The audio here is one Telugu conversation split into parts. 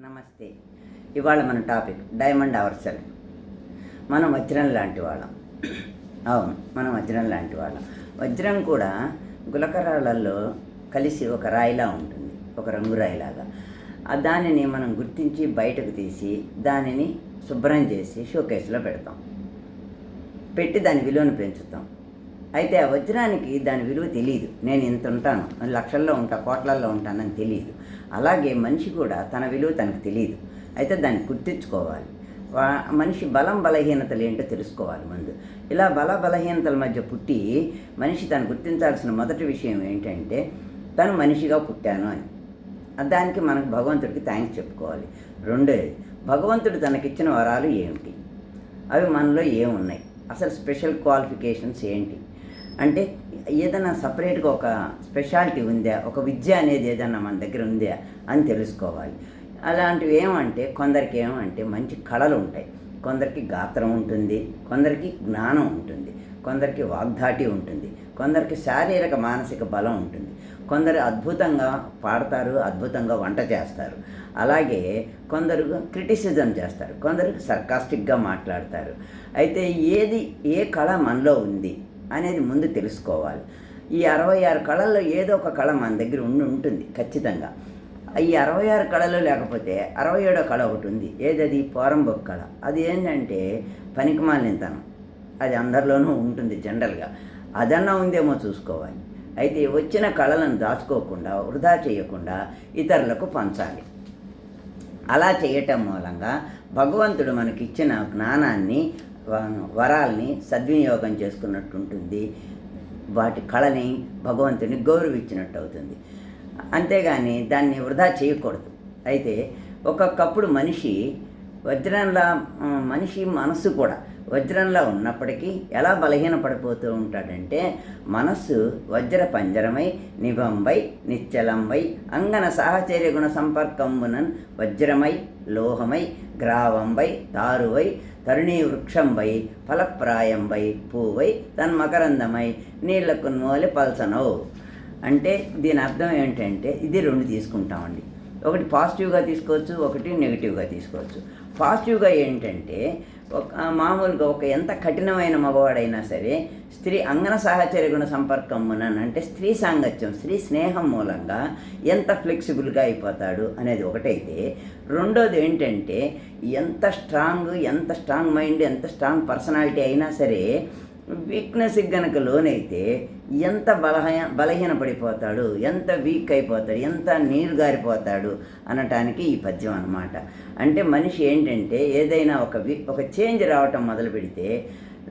నమస్తే. ఇవాళ మన టాపిక్ డైమండ్ అవర్ సెల్ఫ్. మనం వజ్రం లాంటి వాళ్ళం. అవును, మనం వజ్రం లాంటి వాళ్ళం. వజ్రం కూడా గులకరాళ్ళల్లో కలిసి ఒక రాయిలా ఉంటుంది, ఒక రంగు రాయిలాగా. దానిని మనం గుర్తించి బయటకు తీసి దానిని శుభ్రం చేసి షోకేస్లో పెట్టి దాని విలువను పెంచుతాం. అయితే ఆ వజ్రానికి దాని విలువ తెలియదు. నేను ఇంత ఉంటాను, లక్షల్లో ఉంటా, కోట్లల్లో ఉంటానని తెలియదు. అలాగే మనిషి కూడా తన విలువ తనకు తెలియదు. అయితే దాన్ని గుర్తించుకోవాలి. మనిషి బలహీనతలు ఏంటో తెలుసుకోవాలి ముందు. ఇలా బలహీనతల మధ్య పుట్టి మనిషి తను గుర్తించాల్సిన మొదటి విషయం ఏంటంటే తను మనిషిగా పుట్టాను అని. దానికి మనకు భగవంతుడికి థ్యాంక్స్ చెప్పుకోవాలి. రెండోది, భగవంతుడు తనకిచ్చిన వరాలు ఏమిటి, అవి మనలో ఏమున్నాయి, అసలు స్పెషల్ క్వాలిఫికేషన్స్ ఏంటి, అంటే ఏదైనా సపరేట్గా ఒక స్పెషాలిటీ ఉందా, ఒక విద్య అనేది ఏదైనా మన దగ్గర ఉందా అని తెలుసుకోవాలి. అలాంటివి ఏమంటే కొందరికి మంచి కళలు ఉంటాయి, కొందరికి గాత్రం ఉంటుంది, కొందరికి జ్ఞానం ఉంటుంది, కొందరికి వాగ్ధాటి ఉంటుంది, కొందరికి శారీరక మానసిక బలం ఉంటుంది, కొందరు అద్భుతంగా పాడతారు, అద్భుతంగా వంట చేస్తారు, అలాగే కొందరు క్రిటిసిజం చేస్తారు, కొందరు సర్కాస్టిక్గా మాట్లాడతారు. అయితే ఏ కళ మనలో ఉంది అనేది ముందు తెలుసుకోవాలి. ఈ 66 కళల్లో ఏదో ఒక కళ మన దగ్గర ఉంటుంది ఖచ్చితంగా. ఈ 66 కళలు లేకపోతే 67వ కళ ఒకటి ఉంది. ఏదది? పోరంబొక్క కళ. అది ఏంటంటే పనికిమాలినతనం. అది అందరిలోనూ ఉంటుంది జనరల్గా. అదన్నా ఉందేమో చూసుకోవాలి. అయితే వచ్చిన కళలను దాచుకోకుండా, వృధా చేయకుండా ఇతరులకు పంచాలి. అలా చేయటం మూలంగా భగవంతుడు మనకిచ్చిన జ్ఞానాన్ని, వరాల్ని సద్వినియోగం చేసుకున్నట్టు ఉంటుంది. వాటి కళని భగవంతుని గౌరవించినట్టు అవుతుంది. అంతేగాని దాన్ని వృధా చేయకూడదు. అయితే ఒక్కొక్కప్పుడు మనిషి మనస్సు కూడా వజ్రంలా ఉన్నప్పటికీ ఎలా బలహీనపడిపోతూ ఉంటాడంటే, మనస్సు వజ్ర పంజరమై నిభంబై నిశ్చలంబై అంగన సాహచర్య గుణ సంపర్కంబునన్ వజ్రమై లోహమై గ్రావంబై తారువై తరుణీ వృక్షంబై ఫలప్రాయంబై పూవై తన్మకరందమై నీళ్లకు నోలి పల్సనవు. అంటే దీని అర్థం ఏంటంటే, ఇది 2 తీసుకుంటామండి. ఒకటి పాజిటివ్గా తీసుకోవచ్చు, ఒకటి నెగిటివ్గా తీసుకోవచ్చు. పాజిటివ్గా ఏంటంటే మామూలుగా ఎంత కఠినమైన మగవాడైనా సరే స్త్రీ అంగన సాహచర్య గుణ సంపర్కమునంటే స్త్రీ సాంగత్యం, స్త్రీ స్నేహం మూలంగా ఎంత ఫ్లెక్సిబుల్గా అయిపోతాడు అనేది ఒకటైతే, రెండోది ఏంటంటే ఎంత స్ట్రాంగ్ మైండ్, ఎంత స్ట్రాంగ్ పర్సనాలిటీ అయినా సరే వీక్నెస్కి గనక లోనైతే ఎంత బలహీనపడిపోతాడు, ఎంత వీక్ అయిపోతాడు, ఎంత నీరు గారిపోతాడు అనటానికి ఈ పద్యం అన్నమాట. అంటే మనిషి ఏంటంటే ఏదైనా ఒక చేంజ్ రావటం మొదలు పెడితే,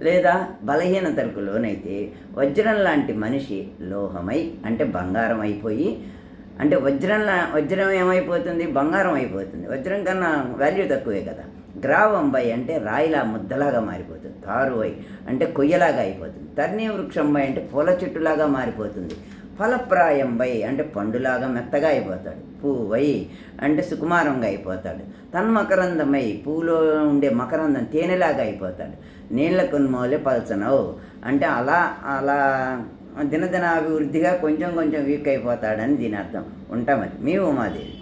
లేదా బలహీనతలకు లోనైతే వజ్రం లాంటి మనిషి లోహమై అంటే బంగారం అయిపోయి, అంటే వజ్రం ఏమైపోతుంది, బంగారం అయిపోతుంది. వజ్రం కన్నా వాల్యూ తక్కువే కదా. గ్రావంబై అంటే రాయిలా ముద్దలాగా మారిపోతుంది. తారువై అంటే కొయ్యలాగా అయిపోతుంది. తర్ణీ వృక్షంబై అంటే పూల చెట్టులాగా మారిపోతుంది. ఫలప్రాయంబై అంటే పండులాగా మెత్తగా అయిపోతాడు. పూవై అంటే సుకుమారంగా అయిపోతాడు. తన్మకరందమై పూలో ఉండే మకరందం తేనెలాగా అయిపోతాడు. నీళ్లకు మోలే పల్చనవు అంటే అలా దినదినాభివృద్ధిగా కొంచెం వీక్ అయిపోతాడని దీని అర్థం. ఉంటామది. మీ ఉమాదేవి.